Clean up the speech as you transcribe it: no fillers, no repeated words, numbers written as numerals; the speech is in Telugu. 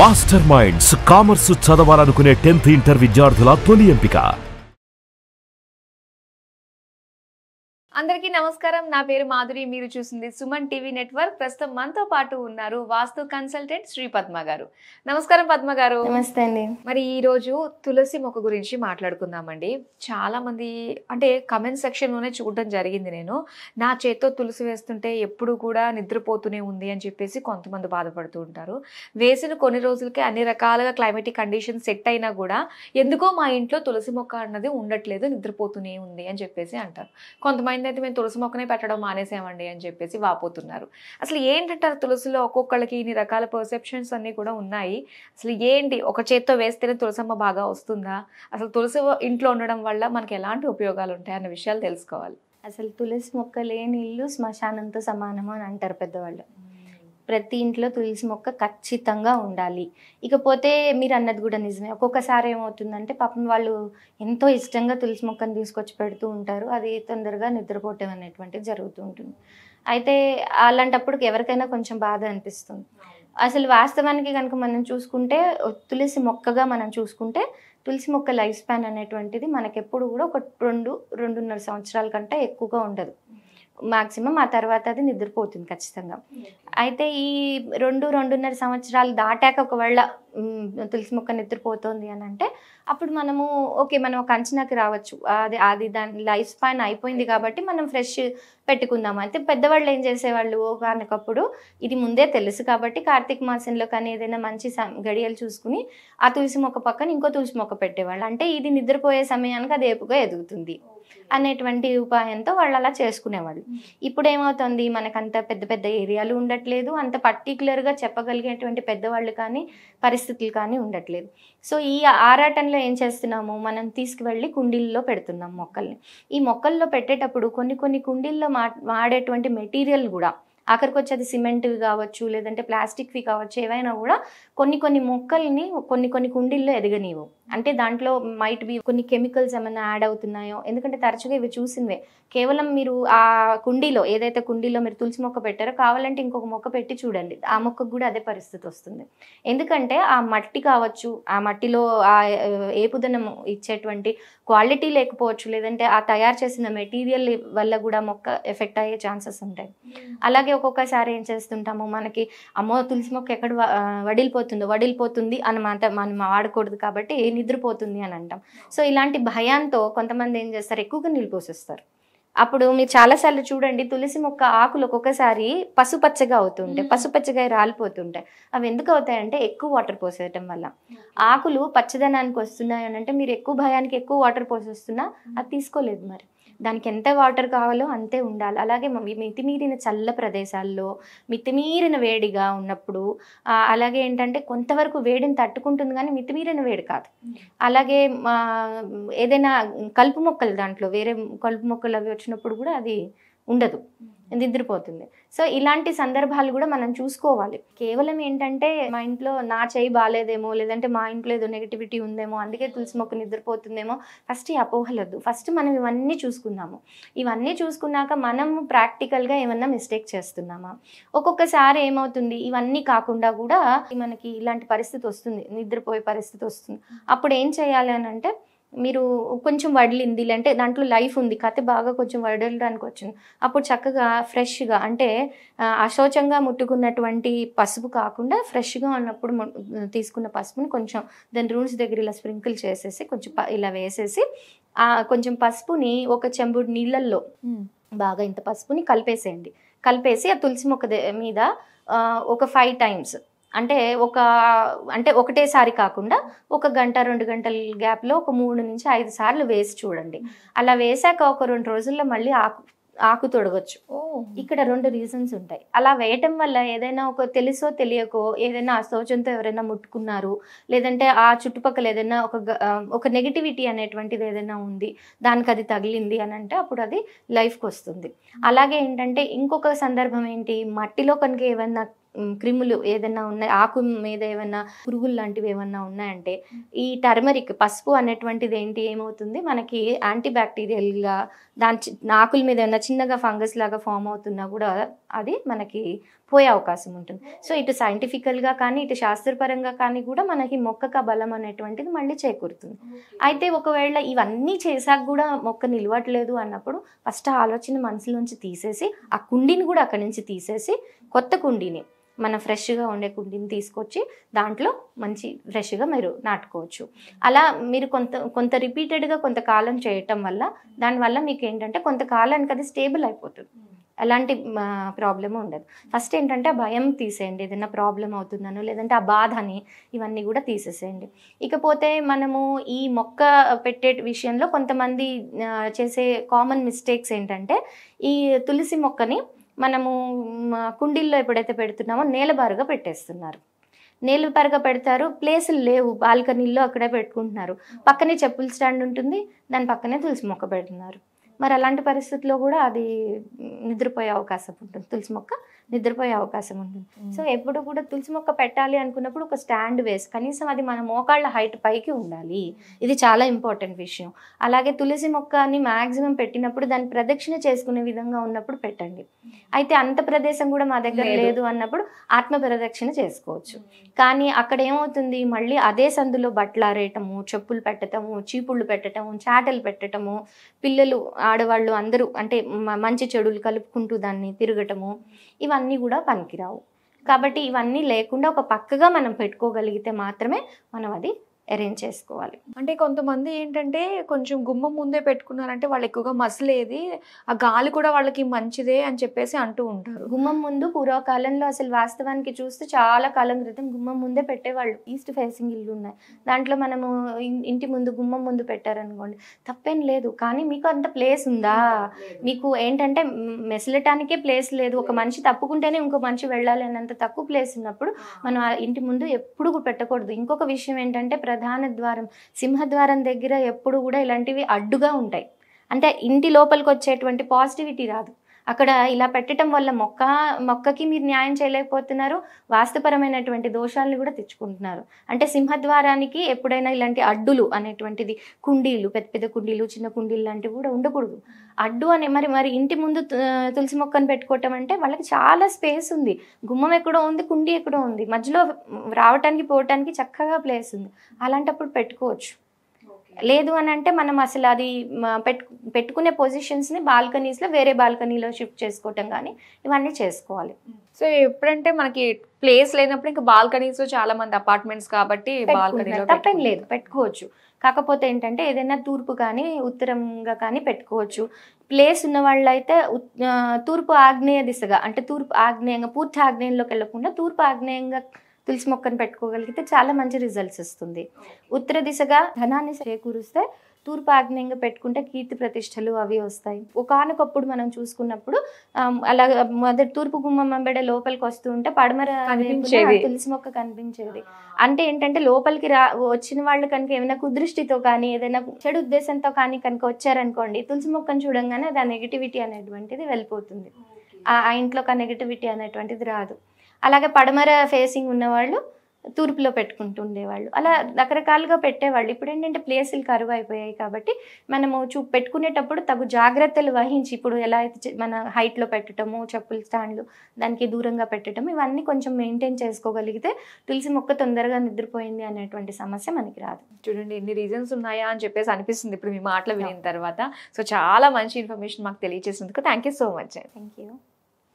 మాస్టర్ మైండ్స్ కామర్స్ చదవాలనుకునే 10th ఇంటర్ విద్యార్థుల తొలి ఎంపిక. అందరికీ నమస్కారం. నా పేరు మాధురి. మీరు చూస్తుంది సుమన్ టీవీ నెట్వర్క్. ప్రస్తుతం మనతో పాటు ఉన్నారు వాస్తు కన్సల్టెంట్ శ్రీ పద్మ గారు. నమస్కారం పద్మ గారు. నమస్తే అండి. మరి ఈ రోజు తులసి మొక్క గురించి మాట్లాడుకుందామండి. చాలా మంది అంటే కమెంట్ సెక్షన్ లోనే చూడడం జరిగింది. నేను నా చేత్తో తులసి వేస్తుంటే ఎప్పుడు కూడా నిద్రపోతూనే ఉంది అని చెప్పేసి కొంతమంది బాధపడుతూ ఉంటారు. వేసిన కొన్ని రోజులకే అన్ని రకాలుగా క్లైమేటిక్ కండిషన్ సెట్ అయినా కూడా ఎందుకో మా ఇంట్లో తులసి మొక్క అన్నది ఉండట్లేదు, నిద్రపోతూనే ఉంది అని చెప్పేసి అంటారు. కొంతమంది అయితే మేము తులసి మొక్కనే పెట్టడం మానేసామండి అని చెప్పేసి వాపోతున్నారు. అసలు ఏంటంటారు, తులసిలో ఒక్కొక్కళ్ళకి ఇన్ని రకాల పర్సెప్షన్స్ అన్నీ కూడా ఉన్నాయి. అసలు ఏంటి, ఒక చేత్తో వేస్తేనే తులసమ్మ బాగా వస్తుందా, అసలు తులసి ఇంట్లో ఉండడం వల్ల మనకి ఎలాంటి ఉపయోగాలు ఉంటాయి అన్న విషయాలు తెలుసుకోవాలి. అసలు తులసి మొక్క లేని ఇల్లు శ్మశానంతో సమానము అని అంటారు పెద్దవాళ్ళు. ప్రతి ఇంట్లో తులసి మొక్క ఖచ్చితంగా ఉండాలి. ఇకపోతే మీరు అన్నది కూడా నిజమే. ఒక్కొక్కసారి ఏమవుతుందంటే పాపం వాళ్ళు ఎంతో ఇష్టంగా తులసి మొక్కను తీసుకొచ్చి పెడుతూ ఉంటారు. అది తొందరగా నిద్రపోవటం అనేటువంటిది జరుగుతూ ఉంటుంది. అయితే అలాంటప్పుడు ఎవరికైనా కొంచెం బాధ అనిపిస్తుంది. అసలు వాస్తవానికి కనుక మనం చూసుకుంటే తులసి మొక్కగా మనం చూసుకుంటే తులసి మొక్క లైఫ్ స్పాన్ అనేటువంటిది మనకెప్పుడు కూడా ఒక 2-2.5 సంవత్సరాల కంటే ఎక్కువగా ఉండదు మాక్సిమం. ఆ తర్వాత అది నిద్రపోతుంది ఖచ్చితంగా. అయితే ఈ 2-2.5 సంవత్సరాలు దాటాక ఒకవేళ తులసి మొక్క నిద్రపోతుంది అని అంటే అప్పుడు మనము ఓకే, మనం ఒక అంచనాకి రావచ్చు. అది దాని లైఫ్ స్పాన్ అయిపోయింది కాబట్టి మనం ఫ్రెష్ పెట్టుకుందాం. అయితే పెద్దవాళ్ళు ఏం చేసేవాళ్ళు, ఒకనొకప్పుడు ఇది ముందే తెలుసు కాబట్టి కార్తీక మాసంలో కానీ ఏదైనా మంచి గడియలు చూసుకుని ఆ తులసి మొక్క పక్కన ఇంకో తులసి మొక్క పెట్టేవాళ్ళు. అంటే ఇది నిద్రపోయే సమయానికి అది ఏపుగా ఎదుగుతుంది అనేటువంటి ఉపాయంతో వాళ్ళు అలా చేసుకునేవాళ్ళు. ఇప్పుడు ఏమవుతుంది, మనకంత పెద్ద పెద్ద ఏరియాలు ఉండట్లేదు, అంత పర్టికులర్గా చెప్పగలిగేటువంటి పెద్దవాళ్ళు కానీ పరిస్థితులు కానీ ఉండట్లేదు. సో ఈ ఆరాటంలో ఏం చేస్తున్నాము, మనం తీసుకువెళ్ళి కుండీల్లో పెడుతున్నాం మొక్కల్ని. ఈ మొక్కల్లో పెట్టేటప్పుడు కొన్ని కుండీల్లో వాడేటువంటి మెటీరియల్ కూడా ఆఖరికి వచ్చి అది సిమెంట్వి కావచ్చు, లేదంటే ప్లాస్టిక్వి కావచ్చు, ఏవైనా కూడా కొన్ని మొక్కల్ని కొన్ని కుండీల్లో ఎదగనివ్వు. అంటే దాంట్లో మైట్ బి కొన్ని కెమికల్స్ ఏమైనా యాడ్ అవుతున్నాయో. ఎందుకంటే తరచుగా ఇవి చూసినవే. కేవలం మీరు ఆ కుండీలో ఏదైతే కుండీలో మీరు తులసి మొక్క పెట్టారో కావాలంటే ఇంకొక మొక్క పెట్టి చూడండి, ఆ మొక్కకు కూడా అదే పరిస్థితి వస్తుంది. ఎందుకంటే ఆ మట్టి కావచ్చు, ఆ మట్టిలో ఆ ఏపుదనం ఇచ్చేటువంటి క్వాలిటీ లేకపోవచ్చు, లేదంటే ఆ తయారు చేసిన మెటీరియల్ వల్ల కూడా మొక్క ఎఫెక్ట్ అయ్యే ఛాన్సెస్ ఉంటాయి. అలాగే ఒక్కొక్కసారి ఏం చేస్తుంటాము, మనకి అమ్మో తులసి మొక్క ఎక్కడ వడిలిపోతుంది అని మనం వాడకూడదు కాబట్టి నిద్రపోతుంది అని అంటాం. సో ఇలాంటి భయంతో కొంతమంది ఏం చేస్తారు, ఎక్కువగా నీళ్ళు పోసేస్తారు. అప్పుడు మీరు చాలాసార్లు చూడండి, తులసి మొక్క ఆకులు ఒక్కొక్కసారి పసుపచ్చగా అవుతుంటాయి, పసుపచ్చగా రాలిపోతుంటాయి. అవి ఎందుకు అవుతాయంటే ఎక్కువ వాటర్ పోసేయటం వల్ల. ఆకులు పచ్చదనానికి వస్తున్నాయి అని అంటే మీరు ఎక్కువ భయానికి ఎక్కువ వాటర్ పోసేస్తున్నా అది తీసుకోలేదు. మరి దానికి ఎంత వాటర్ కావాలో అంతే ఉండాలి. అలాగే మితిమీరిన చల్ల ప్రదేశాల్లో మితిమీరిన వేడిగా ఉన్నప్పుడు అలాగే ఏంటంటే కొంతవరకు వేడిని తట్టుకుంటుంది కానీ మితిమీరిన వేడి కాదు. అలాగే ఏదైనా కలుపు మొక్కలు, దాంట్లో వేరే కలుపు మొక్కలు అవి వచ్చినప్పుడు కూడా అది ఉండదు, నిద్రపోతుంది. సో ఇలాంటి సందర్భాలు కూడా మనం చూసుకోవాలి. కేవలం ఏంటంటే మా ఇంట్లో నా చేయి బాగాలేదేమో, లేదంటే మా ఇంట్లో ఏదో నెగిటివిటీ ఉందేమో అందుకే తులసి మొక్క నిద్రపోతుందేమో, ఫస్ట్ ఈ అపోహలొద్దు. ఫస్ట్ మనం ఇవన్నీ చూసుకుందాము. ఇవన్నీ చూసుకున్నాక మనము ప్రాక్టికల్గా ఏమన్నా మిస్టేక్ చేస్తున్నామా. ఒక్కొక్కసారి ఏమవుతుంది, ఇవన్నీ కాకుండా కూడా మనకి ఇలాంటి పరిస్థితి వస్తుంది, నిద్రపోయే పరిస్థితి వస్తుంది. అప్పుడు ఏం చేయాలి అని అంటే, మీరు కొంచెం వడిలింది అంటే దాంట్లో లైఫ్ ఉంది, కథ బాగా కొంచెం వడలడానికి వచ్చింది, అప్పుడు చక్కగా ఫ్రెష్గా అంటే అశోచంగా ముట్టుకున్నటువంటి పసుపు కాకుండా ఫ్రెష్గా ఉన్నప్పుడు తీసుకున్న పసుపుని కొంచెం దాని రూట్స్ దగ్గర ఇలా స్ప్రింకిల్ చేసేసి కొంచెం ఇలా వేసేసి కొంచెం పసుపుని ఒక చెంబుడు నీళ్ళల్లో బాగా ఇంత పసుపుని కలిపేసి ఆ తులసి మొక్క మీద ఒక 5 times అంటే ఒకటేసారి కాకుండా 1 గంట 2 గంటల గ్యాప్లో ఒక 3 నుంచి 5 సార్లు వేసి చూడండి. అలా వేసాక ఒక 2 రోజుల్లో మళ్ళీ ఆకు తొడగొచ్చు. ఇక్కడ 2 రీజన్స్ ఉంటాయి. అలా వేయటం వల్ల ఏదైనా ఒక తెలుసో తెలియకో ఏదైనా అశోచంతో ఎవరైనా ముట్టుకున్నారు, లేదంటే ఆ చుట్టుపక్కల ఏదైనా ఒక నెగిటివిటీ అనేటువంటిది ఏదైనా ఉంది, దానికి అది తగిలింది అని అంటే అప్పుడు అది లైఫ్కి వస్తుంది. అలాగే ఏంటంటే ఇంకొక సందర్భం ఏంటి, మట్టిలో కనుక ఏమైనా క్రిములు ఏదైనా ఉన్నాయి, ఆకు మీద ఏమైనా పురుగులు లాంటివి ఏమన్నా ఉన్నాయంటే ఈ టర్మరిక్ పసుపు అనేటువంటిది ఏమవుతుంది మనకి యాంటీ బ్యాక్టీరియల్గా దాని ఆకుల మీద ఏమైనా చిన్నగా ఫంగస్ లాగా ఫామ్ అవుతున్నా కూడా అది మనకి పోయే అవకాశం ఉంటుంది. సో ఇటు సైంటిఫికల్గా కానీ ఇటు శాస్త్రపరంగా కానీ కూడా మనకి మొక్కకు బలం అనేటువంటిది మళ్ళీ చేకూరుతుంది. అయితే ఒకవేళ ఇవన్నీ చేశాక కూడా మొక్క నిలవట్లేదు అన్నప్పుడు ఫస్ట్ ఆలోచన మనసులోంచి తీసేసి ఆ కుండీని కూడా అక్కడి నుంచి తీసేసి కొత్త కుండీని మన ఫ్రెష్గా ఉండే కుండీని తీసుకొచ్చి దాంట్లో మంచి ఫ్రెష్గా మీరు నాటుకోవచ్చు. అలా మీరు కొంత రిపీటెడ్గా కొంతకాలం చేయటం వల్ల దానివల్ల మీకు ఏంటంటే కొంతకాలానికి అది స్టేబుల్ అయిపోతుంది. ఎలాంటి ప్రాబ్లమ్ ఉండదు. ఫస్ట్ ఏంటంటే ఆ భయం తీసేయండి, ఏదైనా ప్రాబ్లం అవుతుందనో లేదంటే ఆ బాధని ఇవన్నీ కూడా తీసేసేయండి. ఇకపోతే మనము ఈ మొక్క పెట్టే విషయంలో కొంతమంది చేసే కామన్ మిస్టేక్స్ ఏంటంటే ఈ తులసి మొక్కని మనము కుండీల్లో ఎప్పుడైతే పెడుతున్నామో నేలబారుగా పెట్టేస్తున్నారు. నేలబారుగా పెడతారు, ప్లేసులు లేవు, బాల్కనీల్లో అక్కడే పెట్టుకుంటున్నారు. పక్కనే చెప్పుల స్టాండ్ ఉంటుంది, దాని పక్కనే తులసి మొక్క పెడుతున్నారు. మరి అలాంటి పరిస్థితుల్లో కూడా అది నిద్రపోయే అవకాశం ఉంటుంది, తులసి మొక్క నిద్రపోయే అవకాశం ఉంటుంది. సో ఎప్పుడు కూడా తులసి మొక్క పెట్టాలి అనుకున్నప్పుడు ఒక స్టాండ్ వేసి కనీసం అది మన మోకాళ్ళ హైట్ పైకి ఉండాలి. ఇది చాలా ఇంపార్టెంట్ విషయం. అలాగే తులసి మొక్కని మ్యాక్సిమం పెట్టినప్పుడు దాన్ని ప్రదక్షిణ చేసుకునే విధంగా ఉన్నప్పుడు పెట్టండి. అయితే అంత ప్రదేశం కూడా మా దగ్గర లేదు అన్నప్పుడు ఆత్మ ప్రదక్షిణ చేసుకోవచ్చు. కానీ అక్కడ ఏమవుతుంది, మళ్ళీ అదే సందులో బట్టలు ఆరేయటము, చెప్పులు పెట్టటము, చీపుళ్ళు పెట్టటము, చాటలు పెట్టటము, పిల్లలు ఆడవాళ్ళు అందరూ అంటే మంచి చెడులు కలుపుకుంటూ దాన్ని తిరగటము, ఇవన్నీ కూడా పనికిరావు. కాబట్టి ఇవన్నీ లేకుండా ఒక పక్కగా మనం పెట్టుకోగలిగితే మాత్రమే మనం అది అరేంజ్ చేసుకోవాలి. అంటే కొంతమంది ఏంటంటే కొంచెం గుమ్మం ముందే పెట్టుకున్నారంటే వాళ్ళు ఎక్కువగా మసలేది, ఆ గాలి కూడా వాళ్ళకి మంచిదే అని చెప్పేసి అంటూ ఉంటారు. గుమ్మం ముందు పూర్వకాలంలో అసలు వాస్తవానికి చూస్తే చాలా కాలం క్రితం గుమ్మం ముందే పెట్టేవాళ్ళు. ఈస్ట్ ఫేసింగ్ ఇల్లు ఉన్నాయి, దాంట్లో మనము ఇంటి ముందు గుమ్మం ముందు పెట్టారనుకోండి తప్పేం లేదు. కానీ మీకు అంత ప్లేస్ ఉందా, మీకు ఏంటంటే మెసలటానికే ప్లేస్ లేదు, ఒక మనిషి తప్పుకుంటేనే ఇంకో మనిషి వెళ్ళాలి అన్నంత తక్కువ ప్లేస్ ఉన్నప్పుడు మనం ఆ ఇంటి ముందు ఎప్పుడు పెట్టకూడదు. ఇంకొక విషయం ఏంటంటే ప్రధాన ద్వారం, సింహద్వారం దగ్గర ఎప్పుడు కూడా ఇలాంటివి అడ్డుగా ఉంటాయి. అంటే ఇంటి లోపలికి వచ్చేటువంటి పాజిటివిటీ రాదు. అక్కడ ఇలా పెట్టడం వల్ల మొక్కకి మీరు న్యాయం చేయలేకపోతున్నారు, వాస్తుపరమైనటువంటి దోషాలను కూడా తెచ్చుకుంటున్నారు. అంటే సింహద్వారానికి ఎప్పుడైనా ఇలాంటి అడ్డులు అనేటువంటిది, కుండీలు, పెద్ద పెద్ద కుండీలు, చిన్న కుండీలు లాంటివి కూడా ఉండకూడదు. అడ్డు అనే మరి ఇంటి ముందు తులసి మొక్కను పెట్టుకోవటం అంటే వాళ్ళకి చాలా స్పేస్ ఉంది, గుమ్మం ఎక్కడో ఉంది, కుండీ ఎక్కడో ఉంది, మధ్యలో రావటానికి పోవటానికి చక్కగా ప్లేస్ ఉంది. అలాంటప్పుడు పెట్టుకోవచ్చు. లేదు అని అంటే మనం అసలు అది పెట్టుకునే పొజిషన్స్ని బాల్కనీస్లో వేరే బాల్కనీలో షిఫ్ట్ చేసుకోవటం కానీ ఇవన్నీ చేసుకోవాలి. సో ఎప్పుడంటే మనకి ప్లేస్ లేనప్పుడు ఇంకా బాల్కనీస్, చాలా మంది అపార్ట్మెంట్స్ కాబట్టి బాల్కనీలో తప్పేం లేదు, పెట్టుకోవచ్చు. కాకపోతే ఏంటంటే ఏదైనా తూర్పు కానీ ఉత్తరంగా కానీ పెట్టుకోవచ్చు. ప్లేస్ ఉన్న వాళ్ళు అయితే తూర్పు ఆగ్నేయ దిశగా, అంటే తూర్పు ఆగ్నేయంగా పూర్తి ఆగ్నేయంలోకి వెళ్ళకుండా తూర్పు ఆగ్నేయంగా తులసి మొక్కను పెట్టుకోగలిగితే చాలా మంచి రిజల్ట్స్ వస్తుంది. ఉత్తర దిశగా ధనాన్ని చేకూరుస్తే తూర్పు ఆగ్నేయంగా పెట్టుకుంటే కీర్తి ప్రతిష్టలు అవి వస్తాయి. ఒకనొకప్పుడు మనం చూసుకున్నప్పుడు అలా మొదటి తూర్పు గుమ్మం వెంబడే లోపలికి వస్తూ ఉంటే పడమర తులసి మొక్క కనిపించేది. అంటే ఏంటంటే లోపలికి వచ్చిన వాళ్ళు కనుక ఏమైనా కుదృష్టితో కానీ ఏదైనా చెడు ఉద్దేశంతో కానీ కనుక వచ్చారనుకోండి, తులసి మొక్కను చూడంగానే అది ఆ నెగిటివిటీ అనేటువంటిది వెళ్ళిపోతుంది, ఆ ఇంట్లోకి ఆ నెగిటివిటీ అనేటువంటిది రాదు. అలాగే పడమర ఫేసింగ్ ఉన్నవాళ్ళు తూర్పులో పెట్టుకుంటూ ఉండేవాళ్ళు, అలా రకరకాలుగా పెట్టేవాళ్ళు. ఇప్పుడు ఏంటంటే ప్లేసులు కరువు అయిపోయాయి కాబట్టి మనము పెట్టుకునేటప్పుడు తగు జాగ్రత్తలు వహించి, ఇప్పుడు ఎలా అయితే మన హైట్లో పెట్టడము, చెప్పుల స్టాండ్లు దానికి దూరంగా పెట్టడం, ఇవన్నీ కొంచెం మెయింటైన్ చేసుకోగలిగితే తులసి మొక్క తొందరగా నిద్రపోయింది అనేటువంటి సమస్య మనకి రాదు. చూడండి ఎన్ని రీజన్స్ ఉన్నాయా అని చెప్పేసి అనిపిస్తుంది ఇప్పుడు మీ మాటలు వినిన తర్వాత. సో చాలా మంచి ఇన్ఫర్మేషన్ మాకు తెలియజేసినందుకు thank you so much. Thank you.